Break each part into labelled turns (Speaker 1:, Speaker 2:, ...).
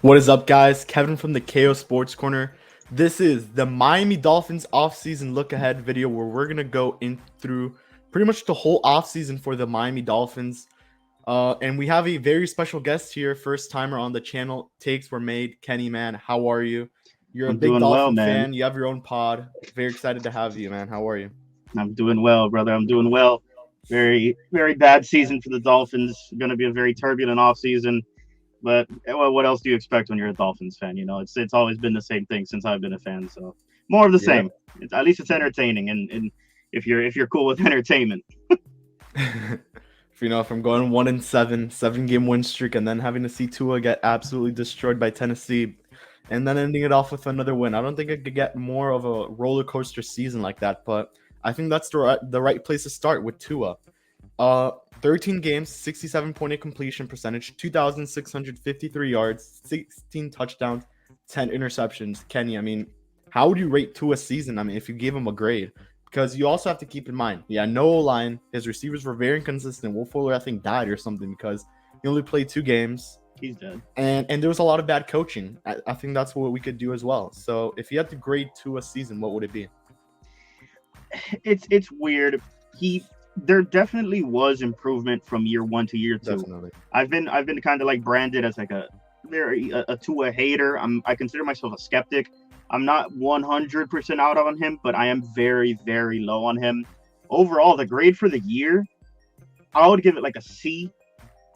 Speaker 1: What is up, guys? Kevin from the KO Sports Corner. This is the Miami Dolphins offseason look ahead video where we're going to go in through pretty much the whole offseason for the Miami Dolphins. And we have a very special guest here, first timer on the channel. Takes were made. Kenny, man, how are you? You're a
Speaker 2: I'm
Speaker 1: big
Speaker 2: doing well,
Speaker 1: Dolphin
Speaker 2: man.
Speaker 1: fan. You have your own pod. Very excited to have you, man. How are you?
Speaker 2: I'm doing well, brother. I'm doing well. Very, very bad season for the Dolphins. Going to be a very turbulent off season. But well, what else do you expect when you're a Dolphins fan? You know, it's always been the same thing since I've been a fan. So more of the
Speaker 1: Yeah.
Speaker 2: same. At least it's entertaining, and if you're cool with entertainment.
Speaker 1: From going 1-7, 7-game win streak, and then having to see Tua get absolutely destroyed by Tennessee, and then ending it off with another win. I don't think I could get more of a roller coaster season like that, but I think that's the right place to start with Tua. 13 games, 67.8 completion percentage, 2,653 yards, 16 touchdowns, 10 interceptions. Kenny, I mean, how would you rate Tua's season? I mean, if you gave him a grade, because you also have to keep in mind, no line. His receivers were very inconsistent. Will Fuller, I think, died or something because he only played 2 games.
Speaker 2: He's dead.
Speaker 1: And there was a lot of bad coaching. I think that's what we could do as well. So if you had to grade Tua's season, what would it be?
Speaker 2: It's weird. There definitely was improvement from year one to year two.
Speaker 1: Definitely.
Speaker 2: I've been kind of like branded as like a Tua hater. I consider myself a skeptic. I'm not 100% out on him, but I am very, very low on him. Overall, the grade for the year, I would give it like a C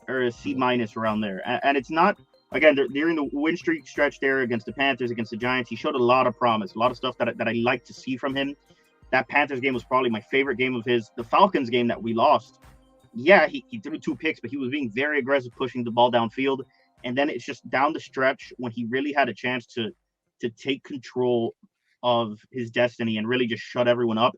Speaker 2: or a C minus around there. And it's not, again, during the win streak stretch there against the Panthers, against the Giants, he showed a lot of promise, a lot of stuff that I like to see from him. That Panthers game was probably my favorite game of his. The Falcons game that we lost, yeah, he threw 2 picks, but he was being very aggressive, pushing the ball downfield. And then it's just down the stretch when he really had a chance to take control of his destiny and really just shut everyone up.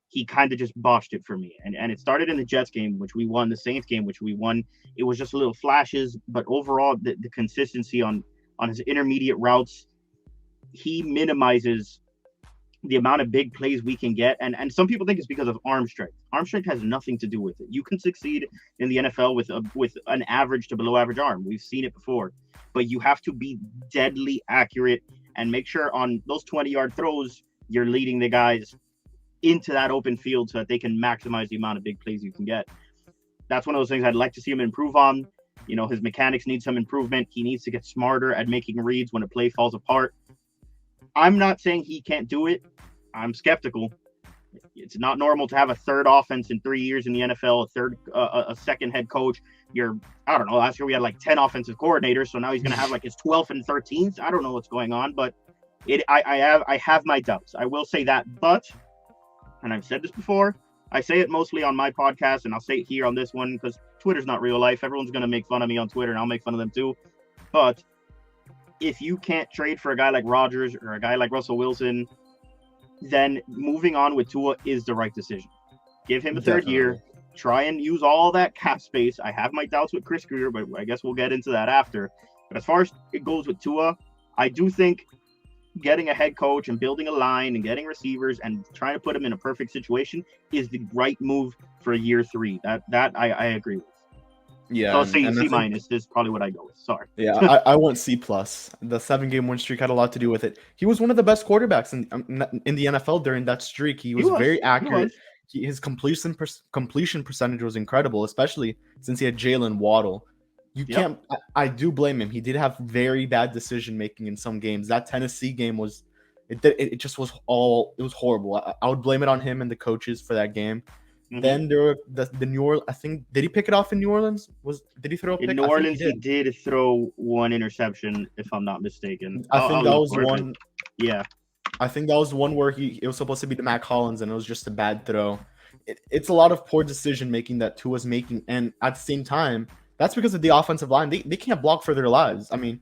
Speaker 2: He kind of just botched it for me. And it started in the Jets game, which we won, the Saints game, which we won. It was just little flashes, but overall the consistency on his intermediate routes, he minimizes the amount of big plays we can get. And some people think it's because of arm strength. Arm strength has nothing to do with it. You can succeed in the NFL with an average to below average arm. We've seen it before. But you have to be deadly accurate and make sure on those 20-yard throws, you're leading the guys into that open field so that they can maximize the amount of big plays you can get. That's one of those things I'd like to see him improve on. You know, his mechanics need some improvement. He needs to get smarter at making reads when a play falls apart. I'm not saying he can't do it. I'm skeptical. It's not normal to have a third offense in 3 years in the NFL, a second head coach. I don't know. Last year we had like 10 offensive coordinators, so now he's going to have like his 12th and 13th. I don't know what's going on, but I have my doubts. I will say that, but, and I've said this before, I say it mostly on my podcast, and I'll say it here on this one because Twitter's not real life. Everyone's going to make fun of me on Twitter, and I'll make fun of them too. But if you can't trade for a guy like Rodgers or a guy like Russell Wilson, then moving on with Tua is the right decision. Give him a third year. Try and use all that cap space. I have my doubts with Chris Greer, but I guess we'll get into that after. But as far as it goes with Tua, I do think getting a head coach and building a line and getting receivers and trying to put him in a perfect situation is the right move for year 3. That I agree with.
Speaker 1: Yeah,
Speaker 2: So I'll say
Speaker 1: and
Speaker 2: C minus is probably what I go with. Sorry.
Speaker 1: yeah, I want C plus. The 7-game win streak had a lot to do with it. He was one of the best quarterbacks in the NFL during that streak. He was very accurate. His completion percentage was incredible, especially since he had Jalen Waddle. You can't. I do blame him. He did have very bad decision making in some games. That Tennessee game was, it just was all. It was horrible. I would blame it on him and the coaches for that game. Mm-hmm. Then there were the New Orleans. I think, did he pick it off in New Orleans? Did he throw a pick?
Speaker 2: In New Orleans, he did throw one interception, if I'm not mistaken.
Speaker 1: I think that was one.
Speaker 2: Yeah.
Speaker 1: I think that was one where it was supposed to be to Mac Hollins, and it was just a bad throw. It's a lot of poor decision making that Tua's making, and at the same time, that's because of the offensive line. They can't block for their lives. I mean,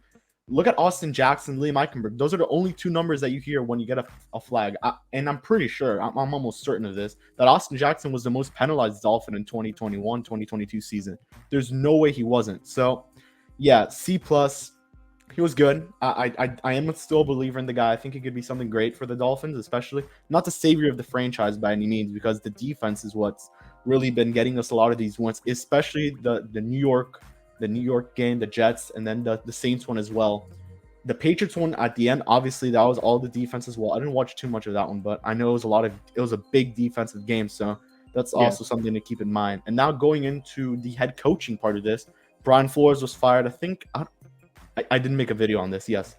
Speaker 1: look at Austin Jackson, Liam Eichenberg. Those are the only 2 numbers that you hear when you get a flag. And I'm pretty sure, I'm almost certain of this, that Austin Jackson was the most penalized Dolphin in 2021, 2022 season. There's no way he wasn't. So, yeah, C+. He was good. I am still a believer in the guy. I think he could be something great for the Dolphins, especially not the savior of the franchise by any means, because the defense is what's really been getting us a lot of these wins, especially the New York game, the Jets, and then the Saints one as well. The Patriots one at the end, obviously that was all the defense as well. I didn't watch too much of that one, but I know it was a big defensive game, so that's also something to keep in mind. And now going into the head coaching part of this, Brian Flores was fired. I think I didn't make a video on this. Yes,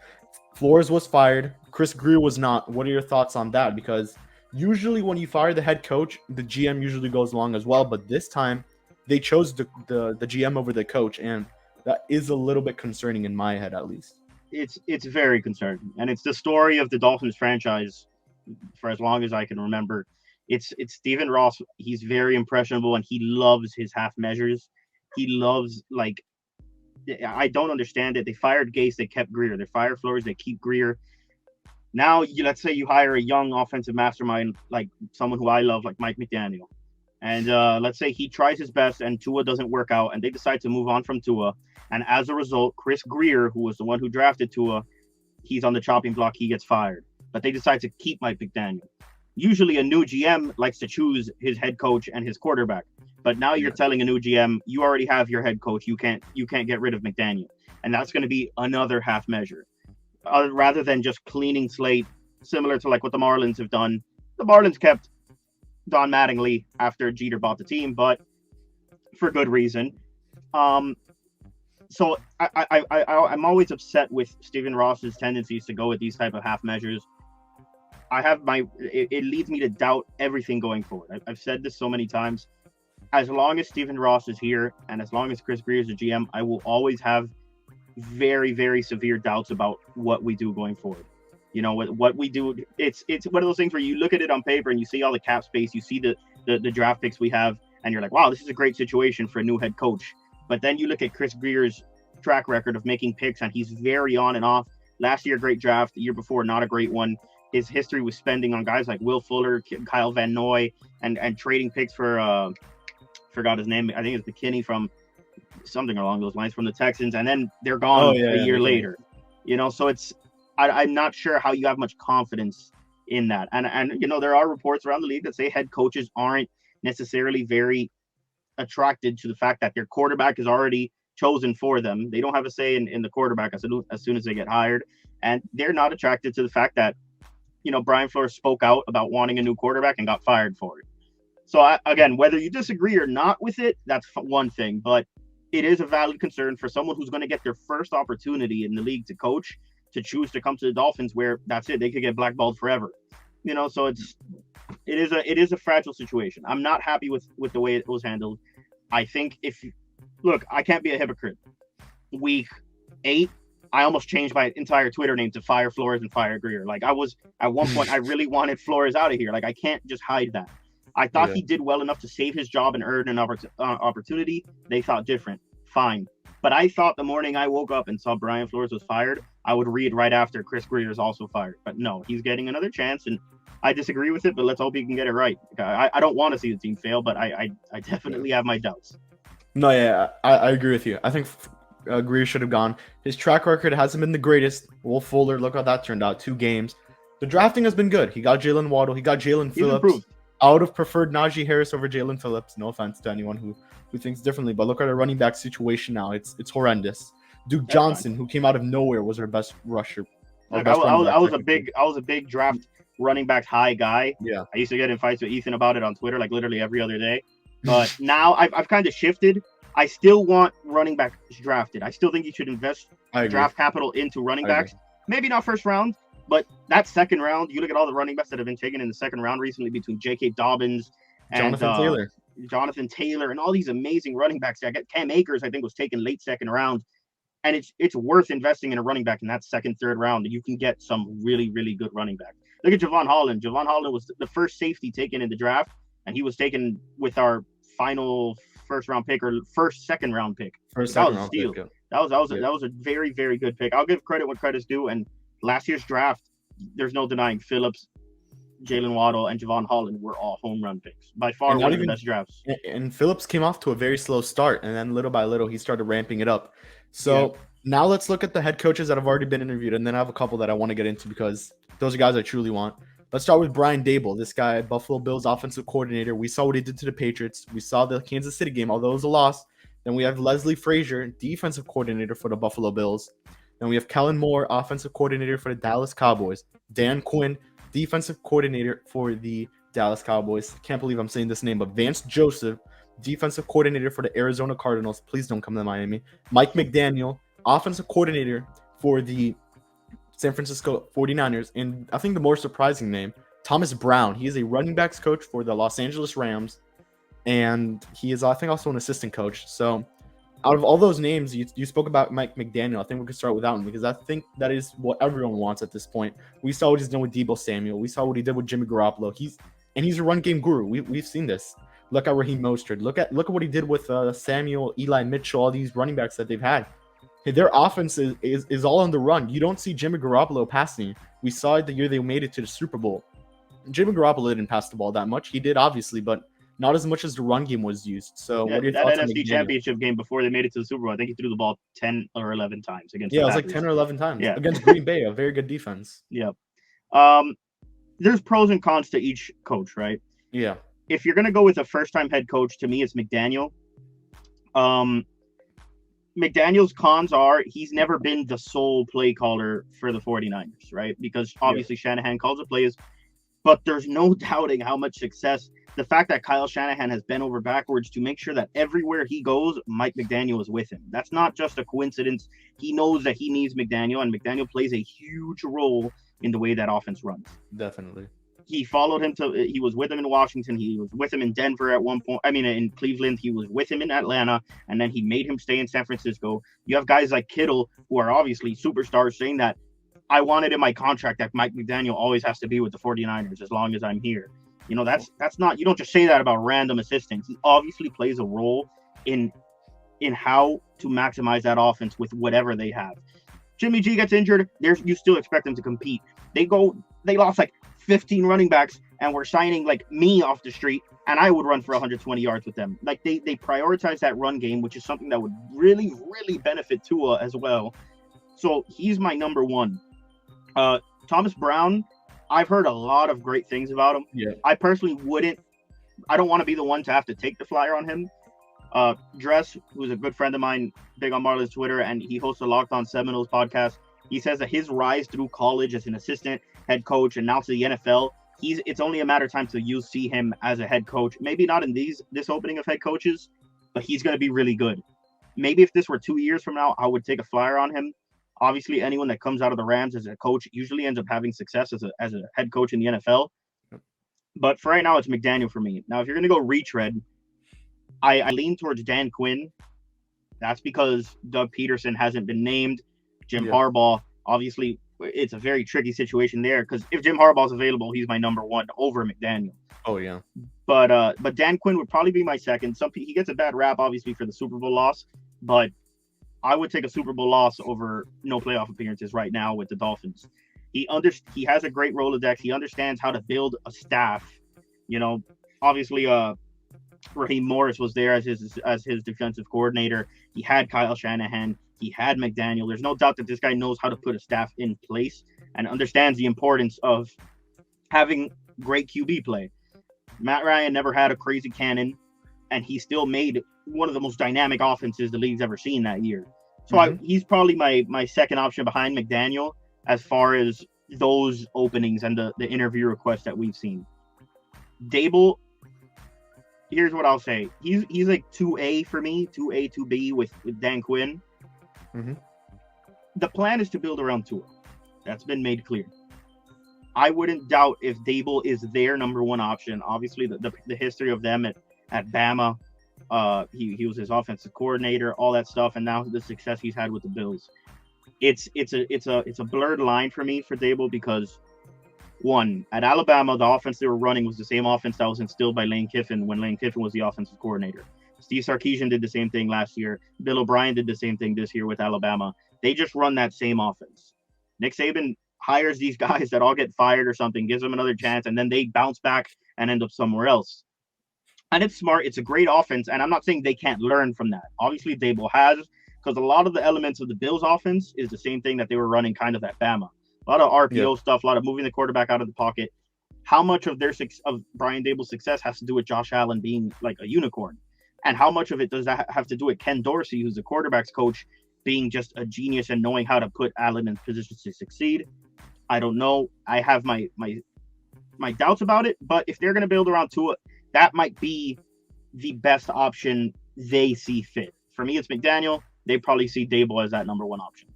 Speaker 1: Flores was fired. Chris Grier was not. What are your thoughts on that? Because usually when you fire the head coach, the GM usually goes along as well, but this time they chose the GM over the coach, and that is a little bit concerning in my head, at least.
Speaker 2: It's very concerning, and it's the story of the Dolphins franchise for as long as I can remember. It's Stephen Ross. He's very impressionable, and he loves his half measures. He loves, like, I don't understand it. They fired Gase, they kept Grier. They fired Flores, they keep Grier. Now, let's say you hire a young offensive mastermind, like someone who I love, like Mike McDaniel, and let's say he tries his best and Tua doesn't work out, and they decide to move on from Tua. And as a result, Chris Grier, who was the one who drafted Tua, he's on the chopping block. He gets fired. But they decide to keep Mike McDaniel. Usually a new GM likes to choose his head coach and his quarterback. But now you're telling a new GM, you already have your head coach. You can't get rid of McDaniel. And that's going to be another half measure. Rather than just cleaning slate, similar to like what the Marlins have done. The Marlins kept Don Mattingly after Jeter bought the team, but for good reason. So I'm always upset with Stephen Ross's tendencies to go with these type of half measures. It leads me to doubt everything going forward. I've said this so many times. As long as Stephen Ross is here, and as long as Chris Grier is the GM, I will always have very, very severe doubts about what we do going forward. You know, what we do, it's one of those things where you look at it on paper and you see all the cap space, you see the draft picks we have, and you're like, wow, this is a great situation for a new head coach. But then you look at Chris Grier's track record of making picks, and he's very on and off. Last year, great draft. The year before, not a great one. His history was spending on guys like Will Fuller, Kyle Van Noy, and trading picks for, forgot his name. I think it's McKinney from something along those lines from the Texans, and then they're gone a year later. You know, so I'm not sure how you have much confidence in that. And you know, there are reports around the league that say head coaches aren't necessarily very attracted to the fact that their quarterback is already chosen for them. They don't have a say in the quarterback as soon as they get hired. And they're not attracted to the fact that, you know, Brian Flores spoke out about wanting a new quarterback and got fired for it. So again, whether you disagree or not with it, that's one thing, but it is a valid concern for someone who's going to get their first opportunity in the league to coach, to choose to come to the Dolphins, where that's it. They could get blackballed forever. You know, so it is a fragile situation. I'm not happy with the way it was handled. I think look, I can't be a hypocrite. Week 8, I almost changed my entire Twitter name to Fire Flores and Fire Grier. Like, I was, at one point, I really wanted Flores out of here. Like, I can't just hide that. I thought he did well enough to save his job and earn an opportunity. They thought different. Fine. But I thought the morning I woke up and saw Brian Flores was fired, I would read right after Chris Grier is also fired. But no, he's getting another chance, and I disagree with it, but let's hope he can get it right. I don't want to see the team fail, but I definitely have my doubts.
Speaker 1: No, yeah, I agree with you. I think Grier should have gone. His track record hasn't been the greatest. Will Fuller, look how that turned out. 2 games. The drafting has been good. He got Jalen Waddle. He got Jalen Phillips. I would have preferred Najee Harris over Jalen Phillips. No offense to anyone who thinks differently, but look at our running back situation now. It's horrendous. Duke Johnson, who came out of nowhere, was our best rusher.
Speaker 2: I was a big draft running back high guy. Yeah, I used to get in fights with Ethan about it on Twitter, like literally every other day. But now I've kind of shifted. I still want running backs drafted. I still think you should invest draft capital into running backs. Maybe not first round, but that second round, you look at all the running backs that have been taken in the second round recently between J.K. Dobbins and Jonathan Taylor, and all these amazing running backs. Cam Akers, I think, was taken late second round. And it's worth investing in a running back in that second, third round. You can get some really, really good running back. Look at Javon Holland. Javon Holland was the first safety taken in the draft, and he was taken with our final first-round pick or second-round pick. That was a steal. That was a very, very good pick. I'll give credit what credit's due. And last year's draft, there's no denying Phillips, Jalen Waddle, and Javon Holland were all home run picks. By far one of the best drafts.
Speaker 1: And Phillips came off to a very slow start, and then little by little he started ramping it up. So now let's look at the head coaches that have already been interviewed, and then I have a couple that I want to get into because those are guys I truly want. Let's start with Brian Daboll. This guy, Buffalo Bills offensive coordinator. We saw what he did to the Patriots. We saw the Kansas City game, although it was a loss. Then we have Leslie Frazier, defensive coordinator for the Buffalo Bills. Then we have Kellen Moore, offensive coordinator for the Dallas Cowboys. Dan Quinn, defensive coordinator for the Dallas Cowboys. Can't believe I'm saying this name, but Vance Joseph, defensive coordinator for the Arizona Cardinals. Please don't come to Miami. Mike McDaniel, offensive coordinator for the San Francisco 49ers. And I think the more surprising name, Thomas Brown. He is a running backs coach for the Los Angeles Rams. And he is, I think, also an assistant coach. So out of all those names, you spoke about Mike McDaniel. I think we could start with that one because I think that is what everyone wants at this point. We saw what he's done with Deebo Samuel. We saw what he did with Jimmy Garoppolo. He's a run game guru. We've seen this. Look at Raheem Mostert. Look at what he did with Samuel, Eli Mitchell, all these running backs that they've had. Their offense is all on the run. You don't see Jimmy Garoppolo passing. We saw it the year they made it to the Super Bowl. Jimmy Garoppolo didn't pass the ball that much. He did, obviously, but not as much as the run game was used. So what are your
Speaker 2: that
Speaker 1: thoughts on
Speaker 2: NFC
Speaker 1: McDaniel?
Speaker 2: Championship game before they made it to the Super Bowl, I think he threw the ball 10 or 11 times against.
Speaker 1: Yeah,
Speaker 2: the
Speaker 1: it was like
Speaker 2: Packers.
Speaker 1: 10 or 11 times.
Speaker 2: Yeah.
Speaker 1: Against Green Bay, a very good defense.
Speaker 2: Yeah. There's pros and cons to each coach, right?
Speaker 1: Yeah.
Speaker 2: If you're gonna go with a first-time head coach, to me, it's McDaniel. McDaniel's cons are he's never been the sole play caller for the 49ers, right? Because obviously Shanahan calls the plays, but there's no doubting how much success. The fact that Kyle Shanahan has bent over backwards to make sure that everywhere he goes, Mike McDaniel is with him. That's not just a coincidence. He knows that he needs McDaniel, and McDaniel plays a huge role in the way that offense runs.
Speaker 1: Definitely.
Speaker 2: He followed him he was with him in Washington. He was with him in Denver at one point. I mean, in Cleveland, he was with him in Atlanta, and then he made him stay in San Francisco. You have guys like Kittle, who are obviously superstars, saying that I wanted in my contract that Mike McDaniel always has to be with the 49ers as long as I'm here. You know, that's not, you don't just say that about random assistants. He obviously plays a role in how to maximize that offense with whatever they have. Jimmy G gets injured, you still expect them to compete. They lost like 15 running backs and we're signing like me off the street, and I would run for 120 yards with them. Like they prioritize that run game, which is something that would really, really benefit Tua as well. So he's my number one. Thomas Brown, I've heard a lot of great things about him.
Speaker 1: Yeah.
Speaker 2: I personally I don't want to be the one to have to take the flyer on him. Dress, who's a good friend of mine, big on Marlon's Twitter, and he hosts a Locked On Seminoles podcast. He says that his rise through college as an assistant head coach and now to the NFL, it's only a matter of time till you see him as a head coach. Maybe not in this opening of head coaches, but he's going to be really good. Maybe if this were 2 years from now, I would take a flyer on him. Obviously, anyone that comes out of the Rams as a coach usually ends up having success as a head coach in the NFL. But for right now, it's McDaniel for me. Now, if you're going to go retread, I lean towards Dan Quinn. That's because Doug Peterson hasn't been named. Jim Harbaugh, obviously, it's a very tricky situation there because if Jim Harbaugh's available, he's my number one over McDaniel.
Speaker 1: Oh, yeah.
Speaker 2: But Dan Quinn would probably be my second. He gets a bad rap, obviously, for the Super Bowl loss, but I would take a Super Bowl loss over no playoff appearances right now with the Dolphins. He has a great Rolodex. He understands how to build a staff. You know, obviously, Raheem Morris was there as his defensive coordinator. He had Kyle Shanahan. He had McDaniel. There's no doubt that this guy knows how to put a staff in place and understands the importance of having great QB play. Matt Ryan never had a crazy cannon, and he still made one of the most dynamic offenses the league's ever seen that year. So he's probably my second option behind McDaniel as far as those openings and the interview requests that we've seen. Dable, here's what I'll say. He's like 2A for me, 2A, 2B with Dan Quinn.
Speaker 1: Mm-hmm.
Speaker 2: The plan is to build around Tua. That's been made clear. I wouldn't doubt if Dable is their number one option. Obviously, the history of them at Bama, he was his offensive coordinator, all that stuff, and now the success he's had with the Bills. It's a blurred line for me for Dable because, one, at Alabama, the offense they were running was the same offense that was instilled by Lane Kiffin when Lane Kiffin was the offensive coordinator. Steve Sarkisian did the same thing last year. Bill O'Brien did the same thing this year with Alabama. They just run that same offense. Nick Saban hires these guys that all get fired or something, gives them another chance, and then they bounce back and end up somewhere else. And it's smart. It's a great offense, and I'm not saying they can't learn from that. Obviously, Dable has, because a lot of the elements of the Bills' offense is the same thing that they were running kind of at Bama. A lot of RPO stuff, a lot of moving the quarterback out of the pocket. How much of Brian Dable's success has to do with Josh Allen being like a unicorn? And how much of it does that have to do with Ken Dorsey, who's the quarterback's coach, being just a genius and knowing how to put Allen in positions to succeed. I don't know. I have my doubts about it, but if they're going to build around Tua, that might be the best option they see fit. For me, it's McDaniel. They probably see Dable as that number one option.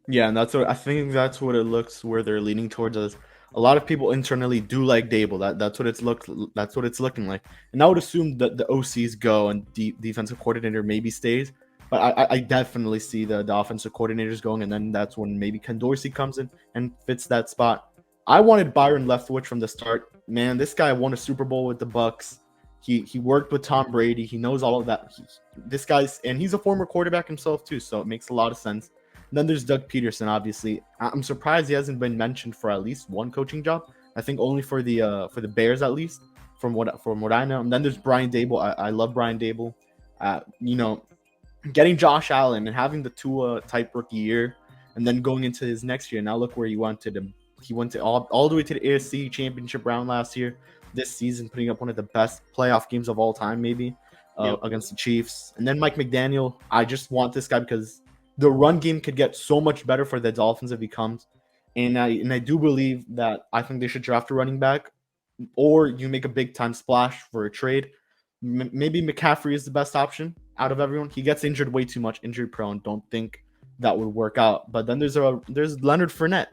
Speaker 1: Yeah, and I think that's what it looks where they're leaning towards us. A lot of people internally do like Dable. That's what it's looking like. And I would assume that the OCs go and defensive coordinator maybe stays. But I definitely see the offensive coordinators going, and then that's when maybe Ken Dorsey comes in and fits that spot. I wanted Byron Leftwich from the start. Man, this guy won a Super Bowl with the Bucks. He worked with Tom Brady. He knows all of that. He's a former quarterback himself too, so it makes a lot of sense. And then there's Doug Peterson, obviously. I'm surprised he hasn't been mentioned for at least one coaching job. I think only for the Bears, at least, from what I know. And then there's Brian Dable. I love Brian Dable. Getting Josh Allen and having the Tua type rookie year, and then going into his next year. Now look where he went to. He went to all the way to the AFC Championship round last year. This season, putting up one of the best playoff games of all time, maybe against the Chiefs. And then Mike McDaniel. I just want this guy because the run game could get so much better for the Dolphins if he comes. And I do believe that I think they should draft a running back, or you make a big time splash for a trade. Maybe McCaffrey is the best option out of everyone. He gets injured way too much, injury prone. Don't think that would work out. But then there's Leonard Fournette.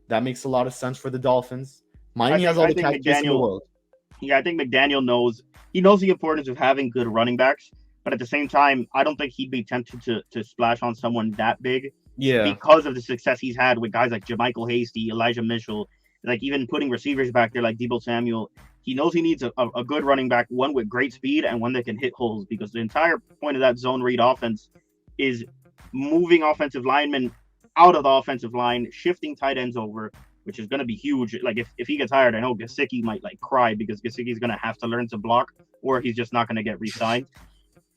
Speaker 1: That makes a lot of sense for the Dolphins. Miami has all the cap space in the world.
Speaker 2: Yeah, I think McDaniel knows the importance of having good running backs, but at the same time, I don't think he'd be tempted to splash on someone that big.
Speaker 1: Yeah.
Speaker 2: Because of the success he's had with guys like JaMychal Hasty, Elijah Mitchell, like even putting receivers back there like Deebo Samuel. He knows he needs a good running back, one with great speed and one that can hit holes, because the entire point of that zone read offense is moving offensive linemen out of the offensive line, shifting tight ends over, which is going to be huge. Like if he gets hired, I know Gesicki might like cry, because Gesicki's going to have to learn to block, or he's just not going to get re-signed.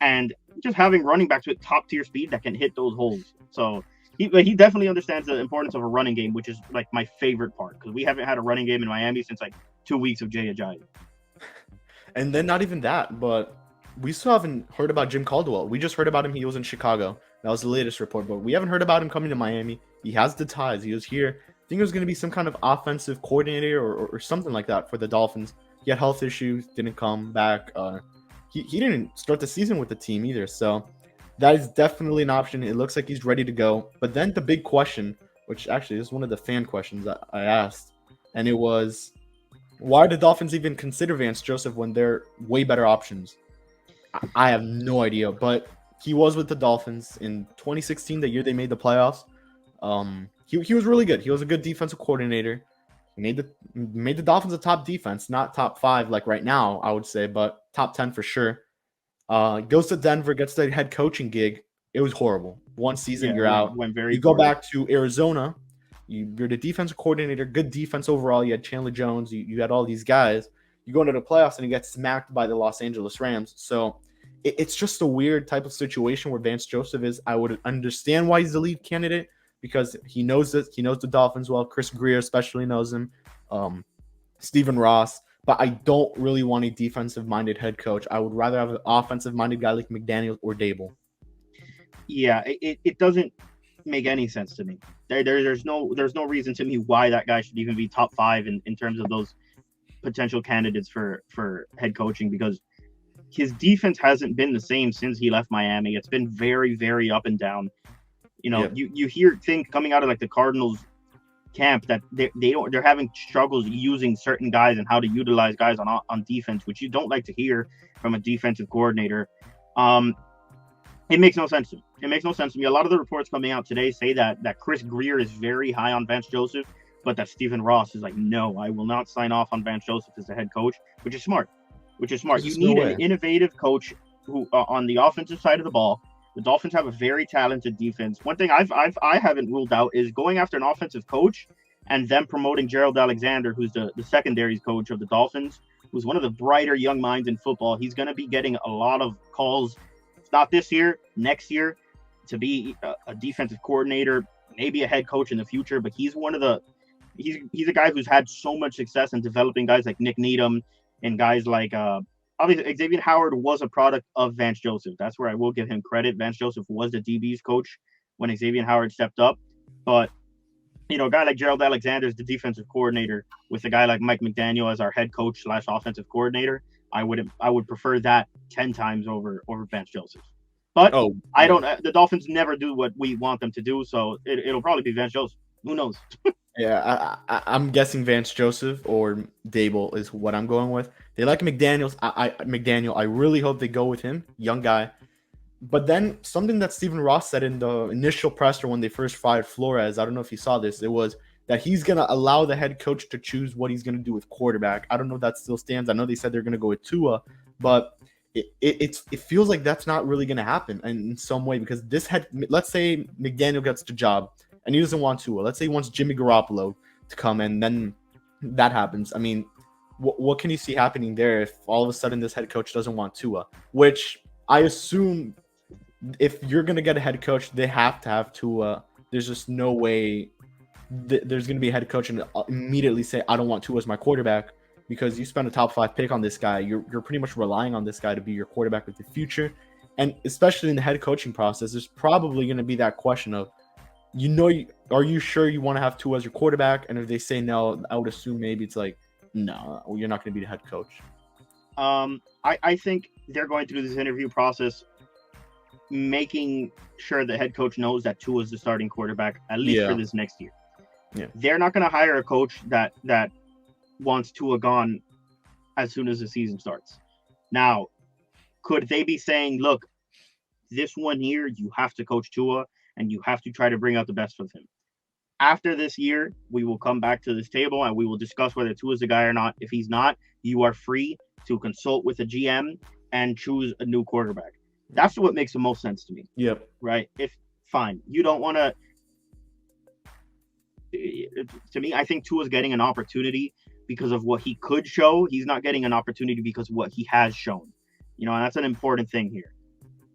Speaker 2: And just having running backs with top tier speed that can hit those holes. So he definitely understands the importance of a running game, which is like my favorite part, because we haven't had a running game in Miami since like 2 weeks of Jay Ajayi.
Speaker 1: And then not even that, but we still haven't heard about Jim Caldwell. We just heard about him. He was in Chicago. That was the latest report, but we haven't heard about him coming to Miami. He has the ties. He was here. I think it was going to be some kind of offensive coordinator or something like that for the Dolphins. He had health issues, didn't come back. He didn't start the season with the team either. So that is definitely an option. It looks like he's ready to go. But then the big question, which actually is one of the fan questions that I asked, and it was, why did the Dolphins even consider Vance Joseph when they're way better options? I have no idea, but he was with the Dolphins in 2016, the year they made the playoffs. He was really good. He was a good defensive coordinator. He made the Dolphins a top defense, not top 5 like right now, I would say, but top 10 for sure. Goes to Denver, gets the head coaching gig. It was horrible. One season, you're out. You go back to Arizona. You're the defensive coordinator, good defense overall. You had Chandler Jones. You had all these guys. You go into the playoffs and you get smacked by the Los Angeles Rams. So it's just a weird type of situation where Vance Joseph is. I would understand why he's the lead candidate, because he knows this. He knows the Dolphins well. Chris Greer especially knows him. Stephen Ross. But I don't really want a defensive-minded head coach. I would rather have an offensive-minded guy like McDaniel or Dable.
Speaker 2: Yeah, it doesn't make any sense to me. There's no reason to me why that guy should even be top 5 in terms of those potential candidates for head coaching, because his defense hasn't been the same since he left Miami. It's been very, very up and down. You hear things coming out of like the Cardinals camp that they're having struggles using certain guys and how to utilize guys on defense, which you don't like to hear from a defensive coordinator. It makes no sense to me. It makes no sense to me. A lot of the reports coming out today say that Chris Greer is very high on Vance Joseph, but that Stephen Ross is like, no, I will not sign off on Vance Joseph as the head coach, which is smart. You need an innovative coach who on the offensive side of the ball. The Dolphins have a very talented defense. One thing I haven't ruled out is going after an offensive coach and then promoting Gerald Alexander, who's the secondaries coach of the Dolphins, who's one of the brighter young minds in football. He's going to be getting a lot of calls, not this year, next year, to be a defensive coordinator, maybe a head coach in the future. But he's he's a guy who's had so much success in developing guys like Nick Needham and guys like obviously Xavier Howard was a product of Vance Joseph. That's where I will give him credit. Vance Joseph was the DB's coach when Xavier Howard stepped up. But a guy like Gerald Alexander is the defensive coordinator with a guy like Mike McDaniel as our head coach / offensive coordinator. I would prefer that 10 times over Vance Joseph. But I don't. The Dolphins never do what we want them to do, so it'll probably be Vance Joseph. Who knows?
Speaker 1: Yeah, I'm guessing Vance Joseph or Dable is what I'm going with. They like McDaniels. McDaniel. I really hope they go with him, young guy. But then something that Stephen Ross said in the initial presser when they first fired Flores, I don't know if you saw this, it was that he's going to allow the head coach to choose what he's going to do with quarterback. I don't know if that still stands. I know they said they're going to go with Tua, but it feels like that's not really going to happen in some way, because let's say McDaniel gets the job and he doesn't want Tua. Let's say he wants Jimmy Garoppolo to come, and then that happens. I mean, what can you see happening there if all of a sudden this head coach doesn't want Tua? Which I assume if you're going to get a head coach, they have to have Tua. There's just no way there's going to be a head coach and immediately say, I don't want Tua as my quarterback, because you spend a top 5 pick on this guy. You're pretty much relying on this guy to be your quarterback with the future. And especially in the head coaching process, there's probably going to be that question of, are you sure you want to have Tua as your quarterback? And if they say no, I would assume maybe it's like, no, you're not going to be the head coach.
Speaker 2: I think they're going through this interview process making sure the head coach knows that Tua is the starting quarterback, at least for this next year.
Speaker 1: Yeah.
Speaker 2: They're not going to hire a coach that wants Tua gone as soon as the season starts. Now, could they be saying, look, this 1 year, you have to coach Tua and you have to try to bring out the best of him. After this year, we will come back to this table and we will discuss whether Tua is the guy or not. If he's not, you are free to consult with the GM and choose a new quarterback. That's what makes the most sense to me.
Speaker 1: Yep.
Speaker 2: Right? Fine, you don't want to. To me, I think Tua's getting an opportunity because of what he could show. He's not getting an opportunity because of what he has shown. And that's an important thing here.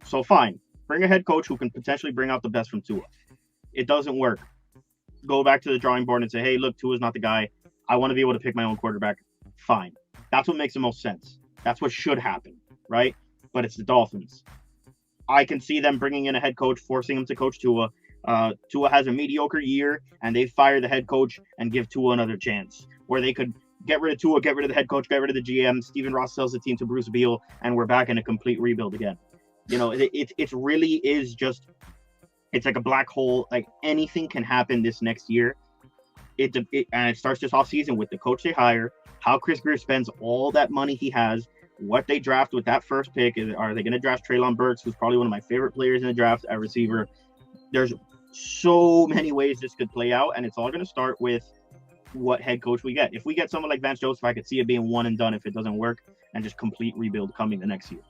Speaker 2: So fine, bring a head coach who can potentially bring out the best from Tua. It doesn't work. Go back to the drawing board and say, hey, look, Tua's not the guy. I want to be able to pick my own quarterback. Fine. That's what makes the most sense. That's what should happen, right? But it's the Dolphins. I can see them bringing in a head coach, forcing him to coach Tua. Tua has a mediocre year, and they fire the head coach and give Tua another chance, where they could get rid of Tua, get rid of the head coach, get rid of the GM. Stephen Ross sells the team to Bruce Beal, and we're back in a complete rebuild again. It really is just, it's like a black hole. Like, anything can happen this next year. And it starts this offseason with the coach they hire, how Chris Greer spends all that money he has, what they draft with that first pick. Are they going to draft Treylon Burks, who's probably one of my favorite players in the draft at receiver? There's so many ways this could play out, and it's all going to start with what head coach we get. If we get someone like Vance Joseph, I could see it being one and done if it doesn't work, and just complete rebuild coming the next year.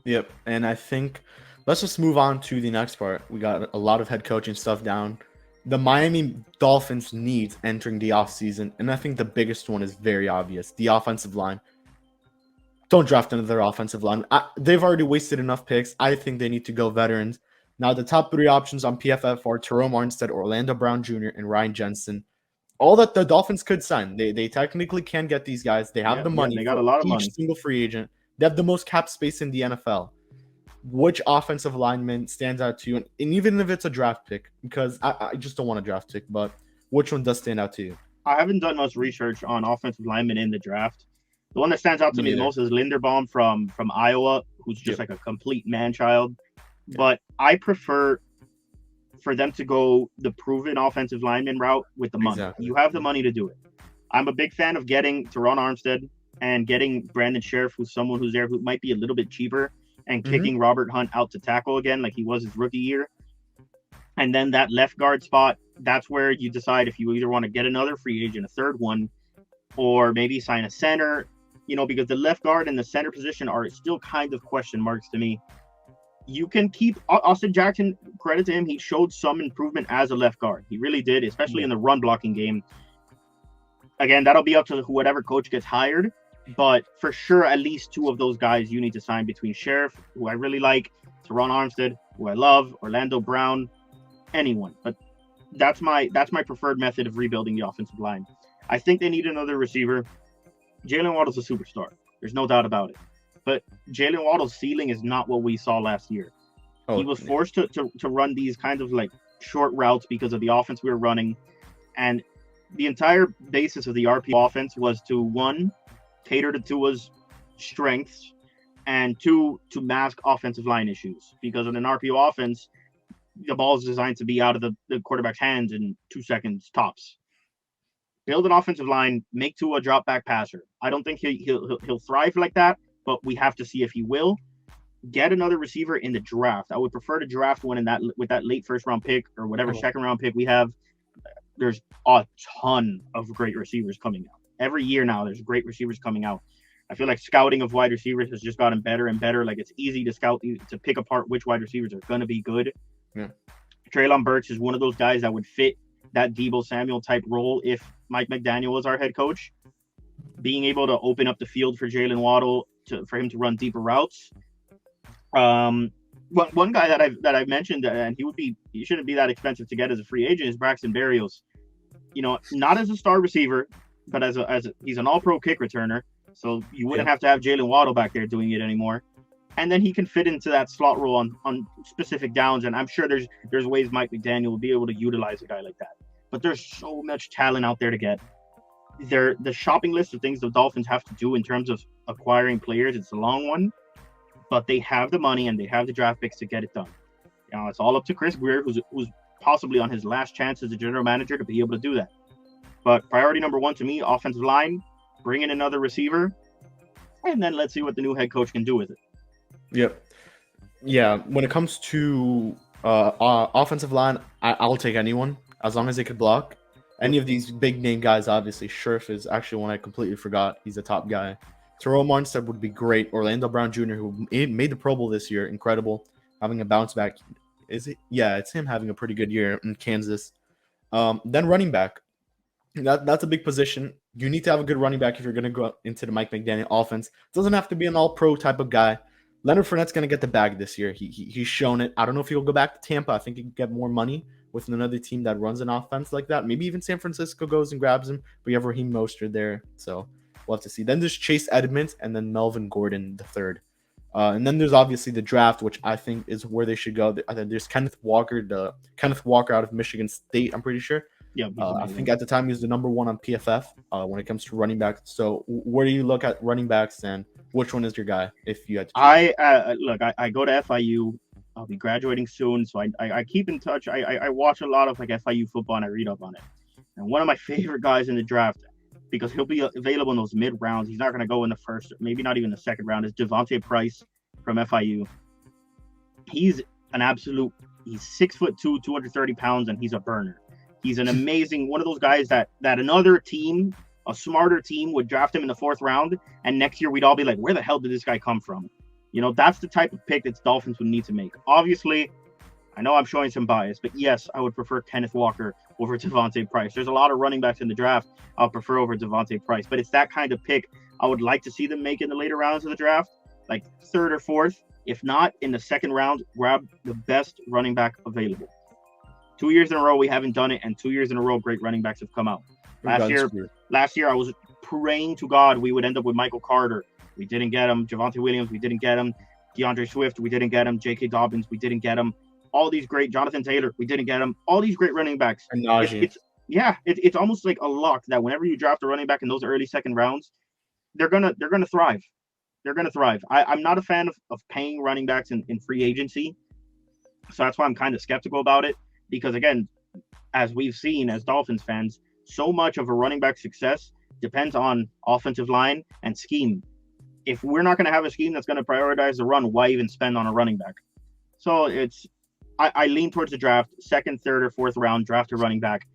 Speaker 1: Yep, and I think let's just move on to the next part. We got a lot of head coaching stuff down. The Miami Dolphins needs entering the offseason, and I think the biggest one is very obvious, the offensive line. Don't draft another offensive line. They've already wasted enough picks. I think they need to go veterans. Now, the top 3 options on PFF are Terrell Armstead, Orlando Brown Jr., and Ryan Jensen. All that the Dolphins could sign. They technically can get these guys. They have the money.
Speaker 2: They got a lot of money.
Speaker 1: Each single free agent. They have the most cap space in the NFL. Which offensive lineman stands out to you? And even if it's a draft pick, because I just don't want a draft pick, but which one does stand out to you?
Speaker 2: I haven't done much research on offensive linemen in the draft. The one that stands out to me the most is Linderbaum from Iowa, who's just like a complete man-child. Yeah. But I prefer for them to go the proven offensive lineman route with the money. Exactly. You have the money to do it. I'm a big fan of getting Teron Armstead and getting Brandon Sheriff, who's someone who's there who might be a little bit cheaper, and kicking Robert Hunt out to tackle again like he was his rookie year. And then that left guard spot, that's where you decide if you either want to get another free agent, a third one, or maybe sign a center, because the left guard and the center position are still kind of question marks to me. You can keep Austin Jackson, credit to him, he showed some improvement as a left guard. He really did, especially in the run blocking game. Again, that'll be up to whatever coach gets hired. But for sure, at least 2 of those guys you need to sign between Sheriff, who I really like, Teron Armstead, who I love, Orlando Brown, anyone. But that's my preferred method of rebuilding the offensive line. I think they need another receiver. Jalen Waddle's a superstar. There's no doubt about it. But Jalen Waddle's ceiling is not what we saw last year. He
Speaker 1: Oh,
Speaker 2: was forced to run these kinds of like short routes because of the offense we were running. And the entire basis of the RPO offense was to, one, cater to Tua's strengths, and two, to mask offensive line issues. Because in an RPO offense, the ball is designed to be out of the quarterback's hands in 2 seconds tops. Build an offensive line, make Tua a drop back passer. I don't think he'll thrive like that, but we have to see if he will. Get another receiver in the draft. I would prefer to draft one with that late first round pick or whatever second round pick we have. There's a ton of great receivers coming out. Every year now, there's great receivers coming out. I feel like scouting of wide receivers has just gotten better and better. Like, it's easy to scout, to pick apart which wide receivers are going to be good.
Speaker 1: Yeah.
Speaker 2: Treylon Burks is one of those guys that would fit that Deebo Samuel type role if Mike McDaniel was our head coach. Being able to open up the field for Jalen Waddle for him to run deeper routes. One guy that I've mentioned, and he shouldn't be that expensive to get as a free agent, is Braxton Berrios. Not as a star receiver, but as he's an all-pro kick returner, so you wouldn't have to have Jalen Waddle back there doing it anymore. And then he can fit into that slot role on specific downs, and I'm sure there's ways Mike McDaniel will be able to utilize a guy like that. But there's so much talent out there to get. The shopping list of things the Dolphins have to do in terms of acquiring players, it's a long one, but they have the money and they have the draft picks to get it done. It's all up to Chris Greer, who's possibly on his last chance as a general manager to be able to do that. But priority number one to me, offensive line, bring in another receiver, and then let's see what the new head coach can do with it.
Speaker 1: Yep. Yeah, when it comes to offensive line, I'll take anyone as long as they could block. Any of these big name guys, obviously. Scherf is actually one I completely forgot. He's a top guy. Terrell Marmstead would be great. Orlando Brown Jr., who made the Pro Bowl this year, incredible, having a bounce back. Is it? Yeah, it's him having a pretty good year in Kansas. Then running back. That's a big position. You need to have a good running back if you're going to go into the Mike McDaniel offense. It doesn't have to be an all-pro type of guy. Leonard Fournette's going to get the bag this year. He's shown it. I don't know if he'll go back to Tampa. I think he can get more money with another team that runs an offense like that. Maybe even San Francisco goes and grabs him. But you have Raheem Mostert there, so we'll have to see. Then there's Chase Edmonds and then Melvin Gordon the third. And then there's obviously the draft, which I think is where they should go. I think there's Kenneth Walker out of Michigan State, I'm pretty sure.
Speaker 2: Yeah,
Speaker 1: I think at the time he was the number one on PFF when it comes to running backs. So where do you look at running backs, and which one is your guy if you had to choose?
Speaker 2: I go to FIU. I'll be graduating soon, so I keep in touch. I watch a lot of like FIU football and I read up on it. And one of my favorite guys in the draft, because he'll be available in those mid rounds, he's not going to go in the first, maybe not even the second round, is Devontae Price from FIU. He's 6'2", 230 pounds, and he's a burner. He's an amazing one of those guys that another team, a smarter team, would draft him in the fourth round, and next year we'd all be like, where the hell did this guy come from? That's the type of pick that Dolphins would need to make. Obviously, I know I'm showing some bias, but yes, I would prefer Kenneth Walker over Devontae Price. There's a lot of running backs in the draft I'll prefer over Devontae Price, but it's that kind of pick I would like to see them make in the later rounds of the draft, like third or fourth. If not, in the second round, grab the best running back available. 2 years in a row, we haven't done it, and 2 years in a row, great running backs have come out. Last year, I was praying to God we would end up with Michael Carter. We didn't get him. Javonte Williams, we didn't get him. DeAndre Swift, we didn't get him. J.K. Dobbins, we didn't get him. All these great, Jonathan Taylor, we didn't get him. All these great running backs. It's almost like a luck that whenever you draft a running back in those early second rounds, they're gonna thrive. They're gonna thrive. I'm not a fan of paying running backs in free agency, so that's why I'm kind of skeptical about it. Because again, as we've seen as Dolphins fans, so much of a running back success depends on offensive line and scheme. If we're not going to have a scheme that's going to prioritize the run, why even spend on a running back? So I lean towards the draft, second, third, or fourth round, draft a running back.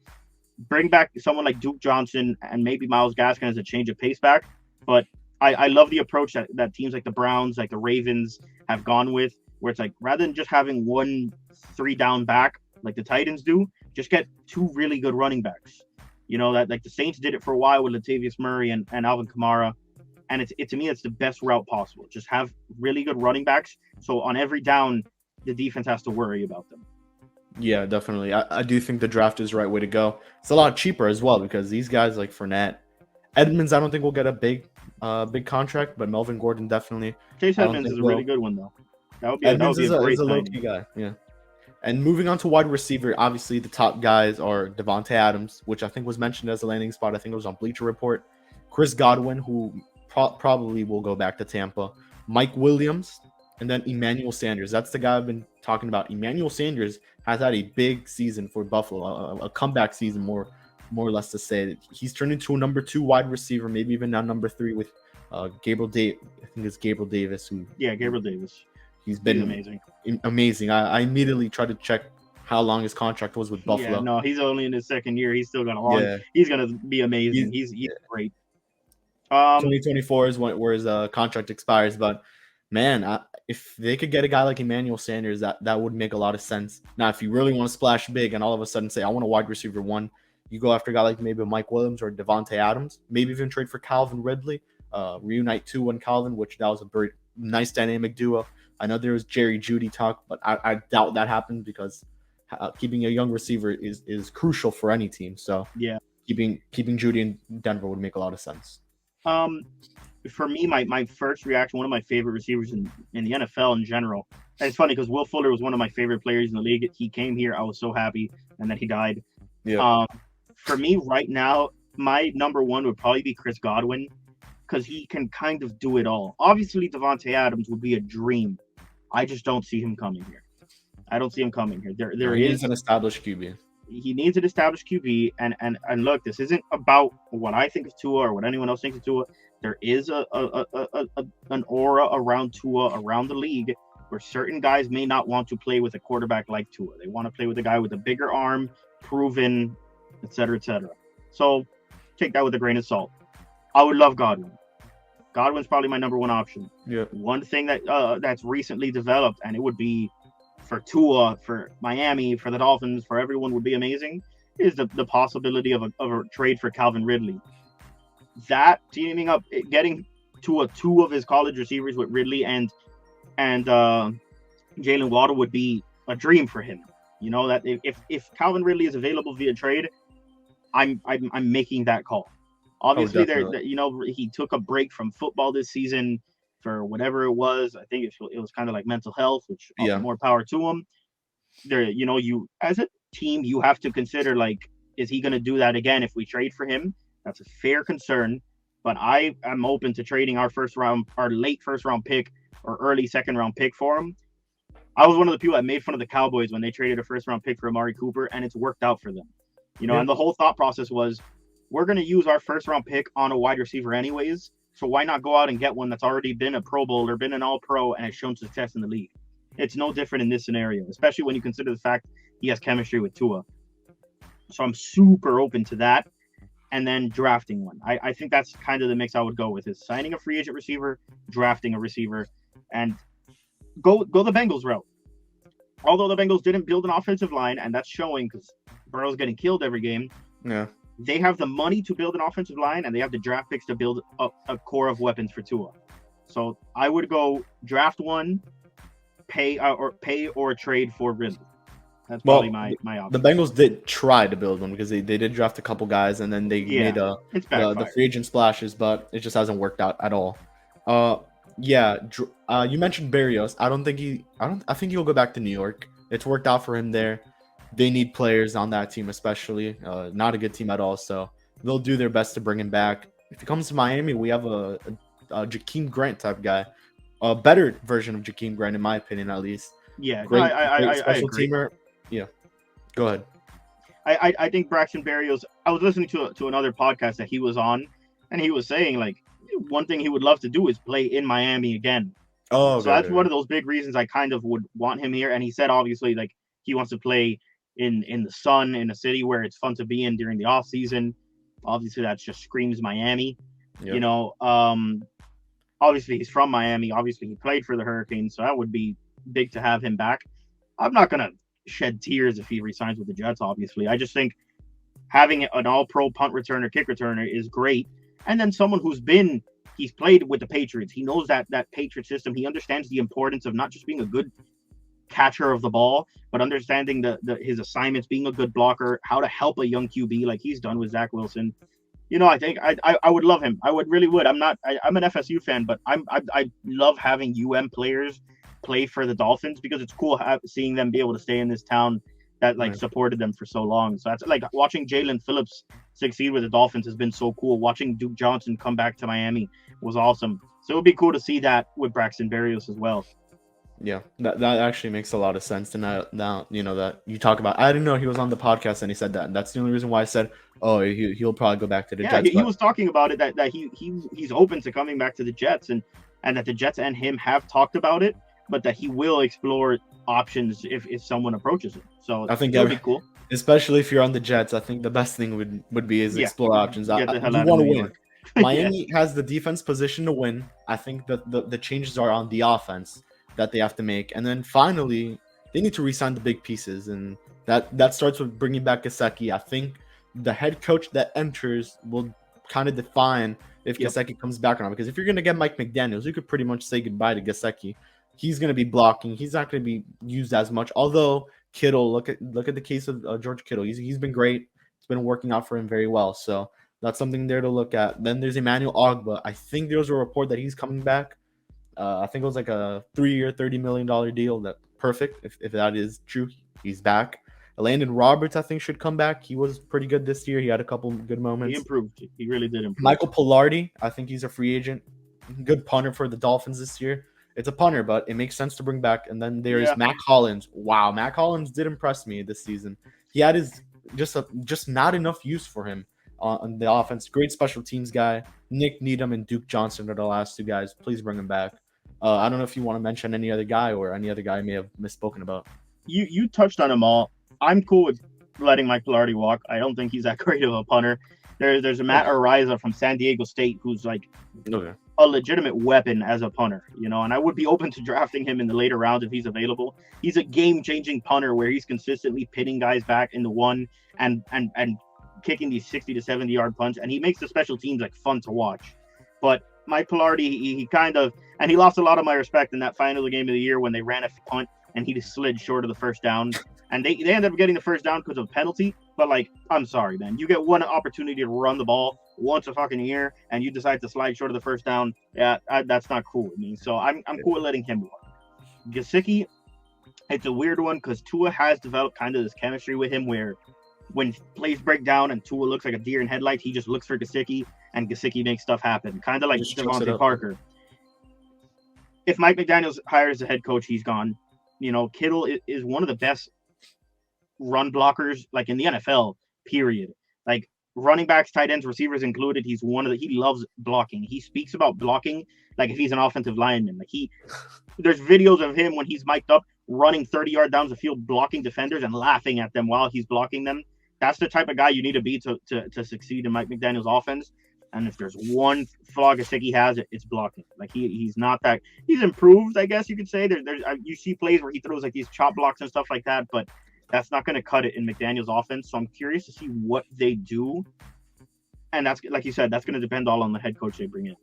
Speaker 2: Bring back someone like Duke Johnson and maybe Myles Gaskin as a change of pace back. But I love the approach that teams like the Browns, like the Ravens have gone with, where it's like rather than just having 1 3-down back like the Titans do, just get 2 really good running backs. That like the Saints did it for a while with Latavius Murray and Alvin Kamara. And to me, it's the best route possible. Just have really good running backs. So on every down, the defense has to worry about them.
Speaker 1: Yeah, definitely. I do think the draft is the right way to go. It's a lot cheaper as well because these guys like Fournette, Edmonds, I don't think will get a big contract, but Melvin Gordon definitely.
Speaker 2: Chase Edmonds is a really good one though.
Speaker 1: Edmonds
Speaker 2: be
Speaker 1: is
Speaker 2: a
Speaker 1: a
Speaker 2: great
Speaker 1: low
Speaker 2: signing.
Speaker 1: key guy. Yeah. And moving on to wide receiver, obviously the top guys are Devontae Adams, which I think was mentioned as a landing spot. I think it was on Bleacher Report. Chris Godwin, who probably will go back to Tampa. Mike Williams, and then Emmanuel Sanders. That's the guy I've been talking about. Emmanuel Sanders has had a big season for Buffalo, a comeback season, more or less to say. He's turned into a number 2 wide receiver, maybe even now number 3 with Gabriel Davis. I think it's Gabriel Davis
Speaker 2: Gabriel Davis.
Speaker 1: He's been amazing. I immediately tried to check how long his contract was with Buffalo.
Speaker 2: Yeah, no, he's only in his second year. He's still got a long. Yeah. He's gonna be amazing. He's great.
Speaker 1: 2024 is where his contract expires. But man, if they could get a guy like Emmanuel Sanders, that would make a lot of sense. Now, if you really want to splash big and all of a sudden say, I want a wide receiver 1, you go after a guy like maybe Mike Williams or Devontae Adams. Maybe even trade for Calvin Ridley. Reunite 2 and Calvin, which that was a very nice dynamic duo. I know there was Jerry Jeudy talk, but I doubt that happened because keeping a young receiver is crucial for any team. So
Speaker 2: yeah,
Speaker 1: keeping Jeudy in Denver would make a lot of sense.
Speaker 2: For me, my first reaction, one of my favorite receivers in the NFL in general. And it's funny because Will Fuller was one of my favorite players in the league. He came here, I was so happy, and then he died.
Speaker 1: Yeah.
Speaker 2: For me right now, my number 1 would probably be Chris Godwin because he can kind of do it all. Obviously, Devontae Adams would be a dream. I just don't see him coming here. I don't see him coming here. There is
Speaker 1: an established QB.
Speaker 2: He needs an established QB, and look, this isn't about what I think of Tua or what anyone else thinks of Tua. There is an aura around Tua around the league where certain guys may not want to play with a quarterback like Tua. They want to play with a guy with a bigger arm, proven, etc., etc. So take that with a grain of salt. I would love Godwin. Godwin's probably my number 1 option.
Speaker 1: Yeah.
Speaker 2: One thing that's recently developed, and it would be for Tua, for Miami, for the Dolphins, for everyone would be amazing, is the possibility of a trade for Calvin Ridley. That teaming up, getting Tua 2 of his college receivers with Ridley and Jalen Waddle would be a dream for him. You know that if Calvin Ridley is available via trade, I'm making that call. Obviously, he took a break from football this season for whatever it was. I think it was kind of like mental health, which more power to him. You as a team, you have to consider, like, is he going to do that again if we trade for him? That's a fair concern, but I am open to trading our late first round pick or early second round pick for him. I was one of the people that made fun of the Cowboys when they traded a first round pick for Amari Cooper, and it's worked out for them. And the whole thought process was, we're going to use our first round pick on a wide receiver anyways, so why not go out and get one that's already been a Pro Bowl or been an All-Pro and has shown success in the league? It's no different in this scenario, especially when you consider the fact he has chemistry with Tua. So I'm super open to that, and then drafting one. I think that's kind of the mix I would go with, is signing a free agent receiver, drafting a receiver, and go the Bengals route. Although the Bengals didn't build an offensive line, and that's showing because Burrow's getting killed every game.
Speaker 1: Yeah.
Speaker 2: They have the money to build an offensive line, and they have the draft picks to build a core of weapons for Tua. So I would go draft one, pay or trade for Ridley. That's probably my option.
Speaker 1: The Bengals did try to build one because they did draft a couple guys, and then they made the free agent splashes, but it just hasn't worked out at all. You mentioned Berrios. I think he'll go back to New York. It's worked out for him there. They need players on that team, especially. Not a good team at all, so they'll do their best to bring him back. If he comes to Miami, we have a Jakeem Grant type guy, a better version of Jakeem Grant, in my opinion, at least.
Speaker 2: Yeah,
Speaker 1: great special
Speaker 2: I agree.
Speaker 1: teamer. Yeah, go ahead.
Speaker 2: I think Braxton Berrios. I was listening to another podcast that he was on, and he was saying, like, one thing he would love to do is play in Miami again.
Speaker 1: Oh,
Speaker 2: so that's one of those big reasons I kind of would want him here. And he said, obviously, like, he wants to play in the sun, in a city where it's fun to be in during the off season. Obviously, that just screams Miami. Yep. You know, obviously he's from Miami. Obviously, he played for the Hurricanes, so that would be big to have him back. I'm not gonna shed tears if he resigns with the Jets. Obviously, I just think having an All-Pro punt returner, kick returner is great. And then someone he's played with the Patriots. He knows that Patriot system. He understands the importance of not just being a good catcher of the ball, but understanding his assignments, being a good blocker, how to help a young QB like he's done with Zach Wilson. You know, I think I would love him. I really would. I'm an FSU fan, but I love having UM players play for the Dolphins, because it's cool seeing them be able to stay in this town that like supported them for so long. So that's like watching Jalen Phillips succeed with the Dolphins has been so cool. Watching Duke Johnson come back to Miami was awesome. So it would be cool to see that with Braxton Berrios as well.
Speaker 1: Yeah, that actually makes a lot of sense. And now you know that you talk about. I didn't know he was on the podcast and he said that. And that's the only reason why I said, oh, he'll probably go back to the Jets.
Speaker 2: He was talking about it that he's open to coming back to the Jets, and that the Jets and him have talked about it, but that he will explore options if someone approaches him. So
Speaker 1: I think
Speaker 2: that would be cool.
Speaker 1: Especially if you're on the Jets, I think the best thing would be is explore options. You want to win. Miami has the defense position to win. I think that the changes are on the offense that they have to make. And then finally, they need to re-sign the big pieces. And that starts with bringing back Gesicki. I think the head coach that enters will kind of define if Gesicki comes back or not. Because if you're going to get Mike McDaniels, you could pretty much say goodbye to Gesicki. He's going to be blocking. He's not going to be used as much. Although Kittle, look at the case of George Kittle. He's been great. It's been working out for him very well. So that's something there to look at. Then there's Emmanuel Ogba. I think there was a report that he's coming back. I think it was like a 3-year, $30 million deal. That perfect. If that is true, he's back. Landon Roberts, I think, should come back. He was pretty good this year. He had a couple good moments.
Speaker 2: He improved. He really did improve.
Speaker 1: Michael Pilardi, I think he's a free agent. Good punter for the Dolphins this year. It's a punter, but it makes sense to bring back. And then there's Matt Collins. Wow, Matt Collins did impress me this season. He had just not enough use for him on the offense. Great special teams guy. Nick Needham and Duke Johnson are the last two guys. Please bring him back. I don't know if you want to mention any other guy or any other guy I may have misspoken about.
Speaker 2: You touched on them all. I'm cool with letting Mike Pilardi walk. I don't think he's that great of a punter. There's a Matt Ariza from San Diego State who's like a legitimate weapon as a punter, and I would be open to drafting him in the later rounds if he's available. He's a game-changing punter where he's consistently pitting guys back in the one and kicking these 60 to 70 yard punts, and he makes the special teams like fun to watch. But Mike Pilardi, he kind of, and he lost a lot of my respect in that final game of the year when they ran a punt and he just slid short of the first down. And they ended up getting the first down because of a penalty. But, like, I'm sorry, man. You get one opportunity to run the ball once a fucking year and you decide to slide short of the first down. Yeah, that's not cool with me. So I'm cool with letting him walk. Gesicki, it's a weird one because Tua has developed kind of this chemistry with him where when plays break down and Tua looks like a deer in headlights, he just looks for Gesicki and Gesicki makes stuff happen. Kind of like Devontae Parker. If Mike McDaniels hires a head coach, he's gone. Kittle is one of the best run blockers like in the NFL, period. Like running backs, tight ends, receivers included, he loves blocking. He speaks about blocking like if he's an offensive lineman. Like there's videos of him when he's mic'd up running 30 yards down the field blocking defenders and laughing at them while he's blocking them. That's the type of guy you need to be to succeed in Mike McDaniel's offense. And if there's one flaw Gesicki has, it's blocking. Like he's not that. He's improved, I guess you could say. There's you see plays where he throws like these chop blocks and stuff like that, but that's not going to cut it in McDaniel's offense. So I'm curious to see what they do. And that's, like you said, that's going to depend all on the head coach they bring in.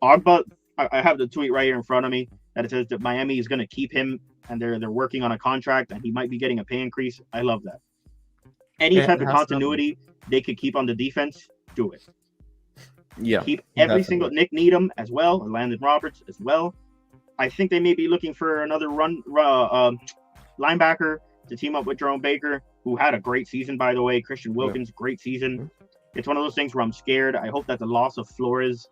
Speaker 2: Ogba, I have the tweet right here in front of me that it says that Miami is going to keep him and they're working on a contract and he might be getting a pay increase. I love that. Any type of continuity they could keep on the defense, do it.
Speaker 1: Yeah.
Speaker 2: Keep every single Nick Needham as well, or Landon Roberts as well. I think they may be looking for another linebacker to team up with Jerome Baker, who had a great season, by the way. Christian Wilkins, great season. It's one of those things where I'm scared. I hope that the loss of Flores,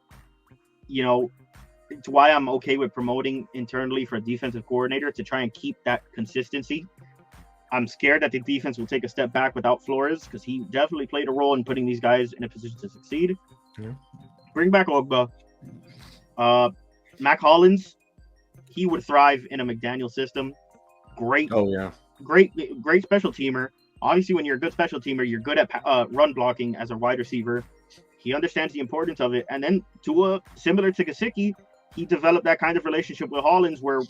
Speaker 2: it's why I'm okay with promoting internally for a defensive coordinator to try and keep that consistency. I'm scared that the defense will take a step back without Flores because he definitely played a role in putting these guys in a position to succeed. Yeah. Bring back Ogba. Mac Hollins, he would thrive in a McDaniel system. Great. Oh, yeah. Great special teamer. Obviously, when you're a good special teamer, you're good at run blocking as a wide receiver. He understands the importance of it. And then Tua, similar to Gesicki, he developed that kind of relationship with Hollins where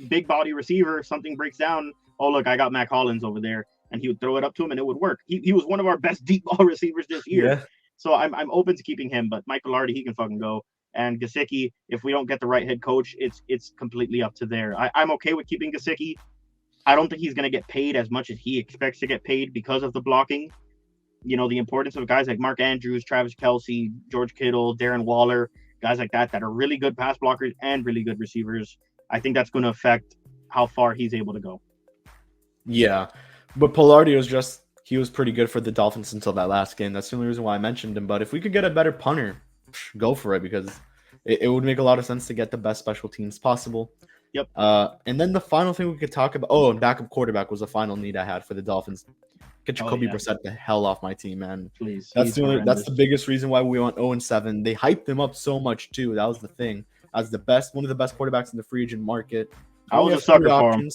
Speaker 2: big body receiver, something breaks down. Oh, look, I got Mac Hollins over there. And he would throw it up to him and it would work. He was one of our best deep ball receivers this year. Yeah. So I'm open to keeping him, but Mike Pilardi, he can fucking go. And Gesicki, if we don't get the right head coach, it's completely up to there. I'm okay with keeping Gesicki. I don't think he's going to get paid as much as he expects to get paid because of the blocking. The importance of guys like Mark Andrews, Travis Kelce, George Kittle, Darren Waller, guys like that are really good pass blockers and really good receivers. I think that's going to affect how far he's able to go.
Speaker 1: Yeah, but Pilardi he was pretty good for the Dolphins until that last game. That's the only reason why I mentioned him. But if we could get a better punter, go for it, because it would make a lot of sense to get the best special teams possible.
Speaker 2: Yep.
Speaker 1: And then the final thing we could talk about. Oh, and backup quarterback was the final need I had for the Dolphins. Get Jacoby Brissett the hell off my team, man.
Speaker 2: Please.
Speaker 1: That's the biggest reason why we went 0-7. They hyped him up so much too. That was the thing. As one of the best quarterbacks in the free agent market.
Speaker 2: I was a sucker for him.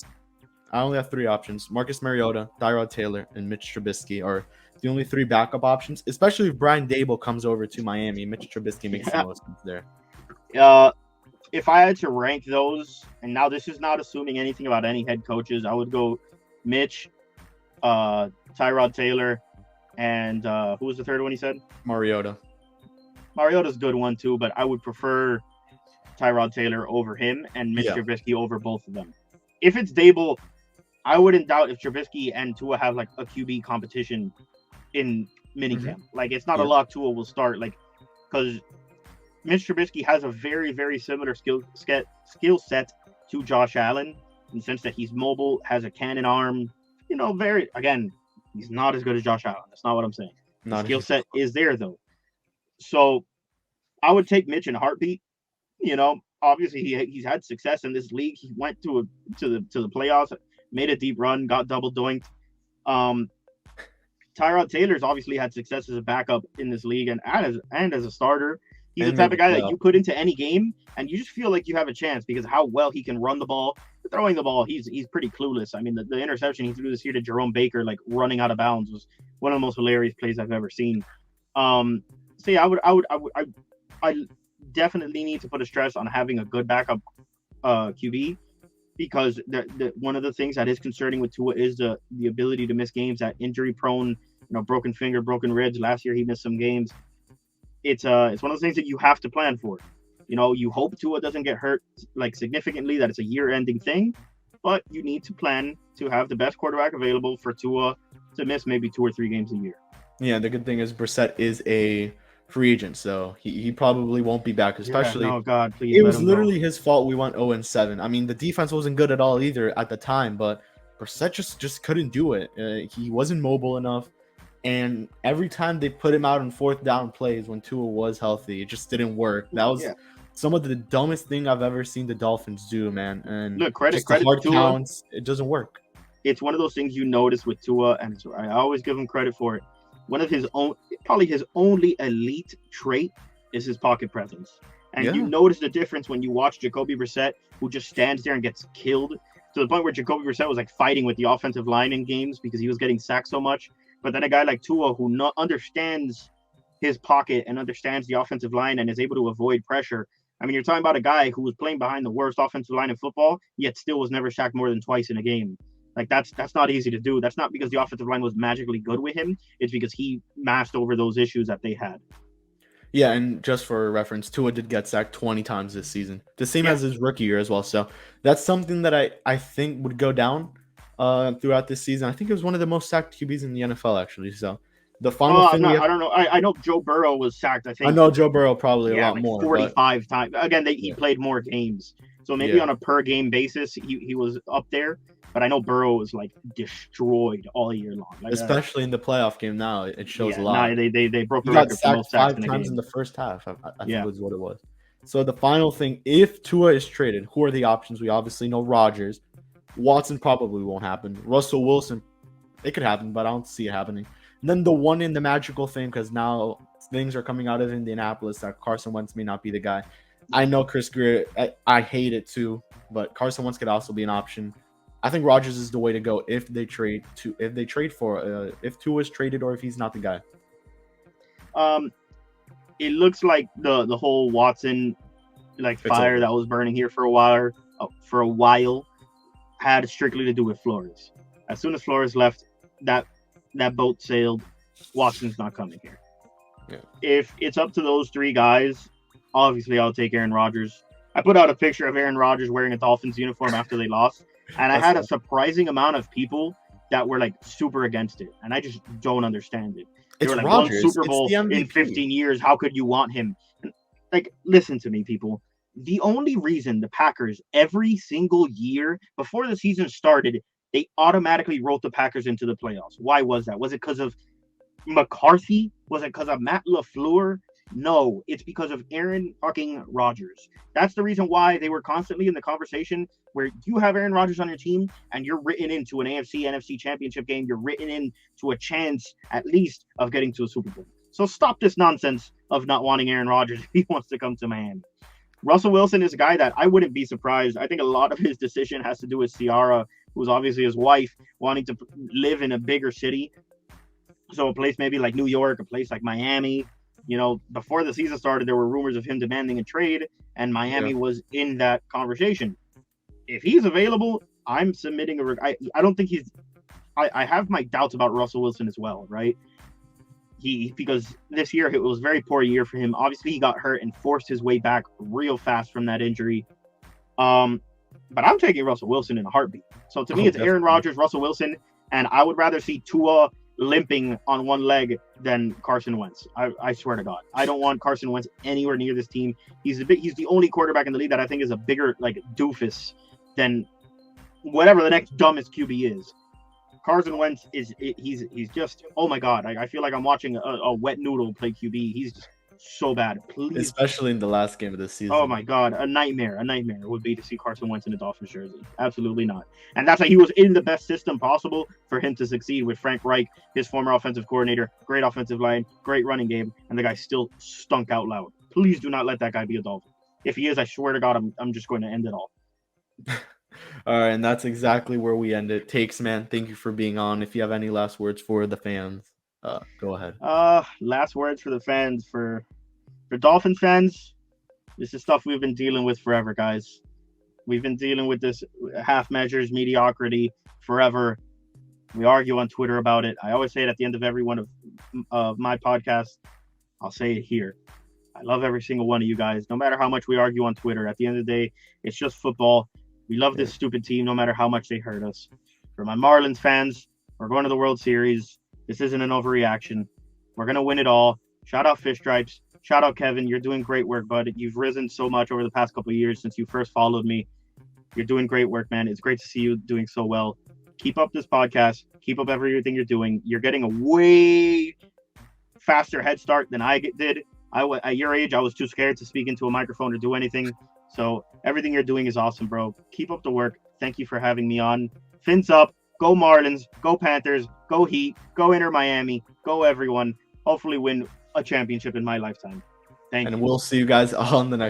Speaker 1: I only have 3 options: Marcus Mariota, Tyrod Taylor, and Mitch Trubisky are the only 3 backup options. Especially if Brian Dable comes over to Miami, Mitch Trubisky makes the most sense there.
Speaker 2: If I had to rank those, and now this is not assuming anything about any head coaches, I would go Mitch, Tyrod Taylor, and who was the third one he said?
Speaker 1: Mariota.
Speaker 2: Mariota's a good one too, but I would prefer Tyrod Taylor over him and Mitch Trubisky over both of them. If it's Dable, I wouldn't doubt if Trubisky and Tua have like a QB competition in minicamp. Like, it's not a lock Tua will start, like, because Mitch Trubisky has a very, very similar skill set to Josh Allen in the sense that he's mobile, has a cannon arm. You know, he's not as good as Josh Allen. That's not what I'm saying. The skill set is there though. So I would take Mitch in a heartbeat. You know, obviously he's had success in this league. He went to the playoffs, made a deep run, got double doinked. Tyrod Taylor's obviously had success as a backup in this league and as a starter. He's the type of guy that you put into any game and you just feel like you have a chance because of how well he can run the ball. Throwing the ball, he's pretty clueless. I mean, the interception he threw this year to Jerome Baker, like running out of bounds, was one of the most hilarious plays I've ever seen. So yeah, I definitely need to put a stress on having a good backup QB, because one of the things that is concerning with Tua is the ability to miss games, that injury prone, broken finger, broken ribs. Last year he missed some games. It's one of those things that you have to plan for. You hope Tua doesn't get hurt like significantly, that it's a year-ending thing, but you need to plan to have the best quarterback available for Tua to miss maybe 2 or 3 games a year.
Speaker 1: Yeah, the good thing is Brissett is a free agent, so he probably won't be back, especially.
Speaker 2: Oh God, please.
Speaker 1: It was literally his fault we went 0-7. I mean, the defense wasn't good at all either at the time, but Brissett just couldn't do it. He wasn't mobile enough. And every time they put him out on 4th down plays when Tua was healthy, it just didn't work. That was some of the dumbest thing I've ever seen the Dolphins do, man. And
Speaker 2: look, credit
Speaker 1: hard
Speaker 2: to Tua.
Speaker 1: counts, it doesn't work.
Speaker 2: It's one of those things you notice with Tua, and I always give him credit for it. One of his only elite trait is his pocket presence. And you notice the difference when you watch Jacoby Brissett, who just stands there and gets killed, to the point where Jacoby Brissett was like fighting with the offensive line in games because he was getting sacked so much. But then a guy like Tua, who understands his pocket and understands the offensive line and is able to avoid pressure. I mean, you're talking about a guy who was playing behind the worst offensive line in football, yet still was never sacked more than twice in a game. Like, that's not easy to do. That's not because the offensive line was magically good with him. It's because he masked over those issues that they had.
Speaker 1: Yeah, and just for reference, Tua did get sacked 20 times this season. The same as his rookie year as well. So that's something that I think would go down throughout this season. I think it was one of the most sacked QBs in the NFL, actually. So the final thing
Speaker 2: I don't know. I know Joe Burrow was sacked, I think.
Speaker 1: I know Joe Burrow probably a lot more.
Speaker 2: 45 times. Again, he played more games. So maybe on a per-game basis, he was up there. But I know Burrow was like destroyed all year long. Like,
Speaker 1: especially in the playoff game now. It shows a lot.
Speaker 2: They broke the
Speaker 1: record
Speaker 2: for
Speaker 1: sacked
Speaker 2: most sacks
Speaker 1: 5 times in the first half. I think was what it was. So the final thing, if Tua is traded, who are the options? We obviously know Rodgers. Watson probably won't happen. Russell Wilson, it could happen, but I don't see it happening. And then the one in the magical thing, because now things are coming out of Indianapolis that Carson Wentz may not be the guy. I know Chris Greer, I hate it too, but Carson Wentz could also be an option. I think Rodgers is the way to go if they trade for if Tua is traded or if he's not the guy.
Speaker 2: It looks like the whole Watson fire that was burning here for a while had strictly to do with Flores. As soon as Flores left, that boat sailed. Watson's not coming here.
Speaker 1: Yeah.
Speaker 2: If it's up to those 3 guys, obviously I'll take Aaron Rodgers. I put out a picture of Aaron Rodgers wearing a Dolphins uniform after they lost. And I had a surprising amount of people that were like super against it. And I just don't understand it. They were like,
Speaker 1: Rodgers.
Speaker 2: One Super Bowl in 15 years. How could you want him? And, listen to me, people. The only reason the Packers every single year before the season started, they automatically wrote the Packers into the playoffs. Why was that? Was it because of McCarthy? Was it because of Matt LaFleur? No, it's because of Aaron fucking Rodgers. That's the reason why they were constantly in the conversation where you have Aaron Rodgers on your team and you're written into an AFC, NFC championship game. You're written into a chance, at least, of getting to a Super Bowl. So stop this nonsense of not wanting Aaron Rodgers if he wants to come to Miami. Russell Wilson is a guy that I wouldn't be surprised. I think a lot of his decision has to do with Ciara, who's obviously his wife, wanting to live in a bigger city. So a place maybe like New York, a place like Miami. You know, before the season started, there were rumors of him demanding a trade, and Miami was in that conversation. If he's available, I'm submitting I don't think he's. I have my doubts about Russell Wilson as well, right? Because this year it was a very poor year for him. Obviously, he got hurt and forced his way back real fast from that injury. But I'm taking Russell Wilson in a heartbeat. So to me, it's Aaron Rodgers, Russell Wilson, and I would rather see Tua limping on one leg than Carson Wentz. I swear to God, I don't want Carson Wentz anywhere near this team. He's the only quarterback in the league that I think is a bigger doofus than whatever the next dumbest QB is. Carson Wentz he's just, oh my God, I feel like I'm watching a wet noodle play QB. He's just so bad. Please.
Speaker 1: Especially in the last game of the season.
Speaker 2: Oh my God, a nightmare would be to see Carson Wentz in a Dolphins jersey. Absolutely not. And that's why he was in the best system possible for him to succeed with Frank Reich, his former offensive coordinator, great offensive line, great running game, and the guy still stunk out loud. Please do not let that guy be a Dolphin. If he is, I swear to God, I'm just going to end it all.
Speaker 1: All right, and that's exactly where we end it. Takes, man, thank you for being on. If you have any last words for the fans, go ahead.
Speaker 2: Last words for the fans, for Dolphins fans, this is stuff we've been dealing with forever, guys. We've been dealing with this half measures, mediocrity forever. We argue on Twitter about it. I always say it at the end of every one of my podcasts. I'll say it here. I love every single one of you guys. No matter how much we argue on Twitter, at the end of the day, it's just football. We love this stupid team no matter how much they hurt us. For my Marlins fans, we're going to the World Series. This isn't an overreaction. We're going to win it all. Shout out Fish Stripes. Shout out Kevin. You're doing great work, bud. You've risen so much over the past couple of years since you first followed me. You're doing great work, man. It's great to see you doing so well. Keep up this podcast. Keep up everything you're doing. You're getting a way faster head start than I did. At your age, I was too scared to speak into a microphone or do anything. So everything you're doing is awesome, bro. Keep up the work. Thank you for having me on. Fins up. Go Marlins. Go Panthers. Go Heat. Go Inter Miami. Go everyone. Hopefully win a championship in my lifetime. Thank you.
Speaker 1: And we'll see you guys on the next